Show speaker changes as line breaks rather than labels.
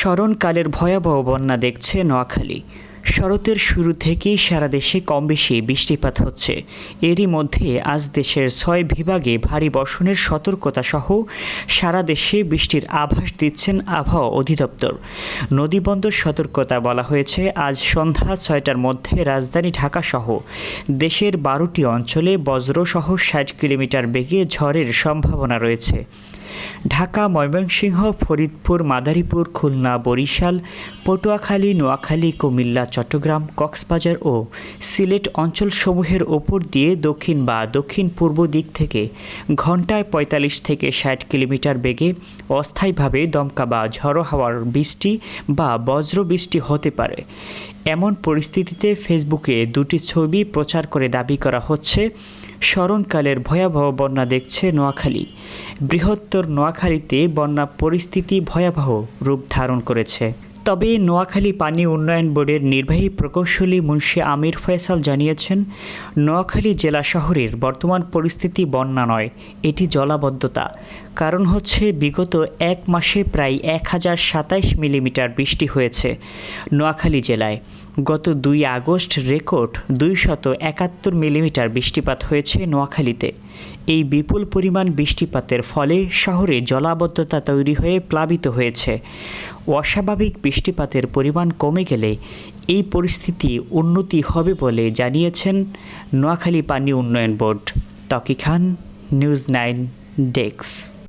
স্মরণকালের ভয়াবহ বন্যা দেখছে নোয়াখালী। শরতের শুরু থেকেই সারা দেশে কমবেশি বৃষ্টিপাত হচ্ছে। এরই মধ্যে আজ দেশের ৬ বিভাগে ভারী বর্ষণের সতর্কতা সহ সারা দেশে বৃষ্টির আভাস দিচ্ছেন আবহাওয়া অধিদপ্তর। নদীবন্দর সতর্কতা বলা হয়েছে আজ সন্ধ্যা ৬টার মধ্যে রাজধানী ঢাকাসহ দেশের ১২টি অঞ্চলে বজ্রসহ ৬০ কিলোমিটার বেগে ঝড়ের সম্ভাবনা রয়েছে। ঢাকা, ময়মনসিংহ, ফরিদপুর, মাদারীপুর, খুলনা, বরিশাল, পটুয়াখালী, নোয়াখালী, কুমিল্লা, চট্টগ্রাম, কক্সবাজার ও সিলেট অঞ্চলসমূহের ওপর দিয়ে দক্ষিণ বা দক্ষিণ পূর্ব দিক থেকে ঘন্টায় ৪৫ থেকে ৬০ কিলোমিটার বেগে অস্থায়ীভাবে দমকা বা ঝড়ো হাওয়ার বৃষ্টি বা বজ্রবৃষ্টি হতে পারে। এমন পরিস্থিতিতে ফেসবুকে দুটি ছবি প্রচার করে দাবি করা হচ্ছে স্মরণকালের ভয়াবহ বন্যা দেখছে নোয়াখালী। বৃহত্তর নোয়াখালীতে বন্যা পরিস্থিতি ভয়াবহ রূপ ধারণ করেছে। তবে নোয়াখালী পানি উন্নয়ন বোর্ডের নির্বাহী প্রকৌশলী মুন্সি আমির ফয়সাল জানিয়েছেন, নোয়াখালী জেলা শহরের বর্তমান পরিস্থিতি বন্যা নয়, এটি জলাবদ্ধতা। কারণ হচ্ছে বিগত এক মাসে প্রায় ১,০২৭ মিলিমিটার বৃষ্টি হয়েছে নোয়াখালী জেলায়। গত ২ আগস্ট রেকর্ড ২৭১ মিলিমিটার বৃষ্টিপাত হয়েছে নোয়াখালীতে। এই বিপুল পরিমাণ বৃষ্টিপাতের ফলে শহরে জলাবদ্ধতা তৈরি হয়ে প্লাবিত হয়েছে। অস্বাভাবিক বৃষ্টিপাতের পরিমাণ কমে গেলে এই পরিস্থিতি উন্নতি হবে বলে জানিয়েছেন নোয়াখালী পানি উন্নয়ন বোর্ড। তকি খান, নিউজ 9 ডেস্ক।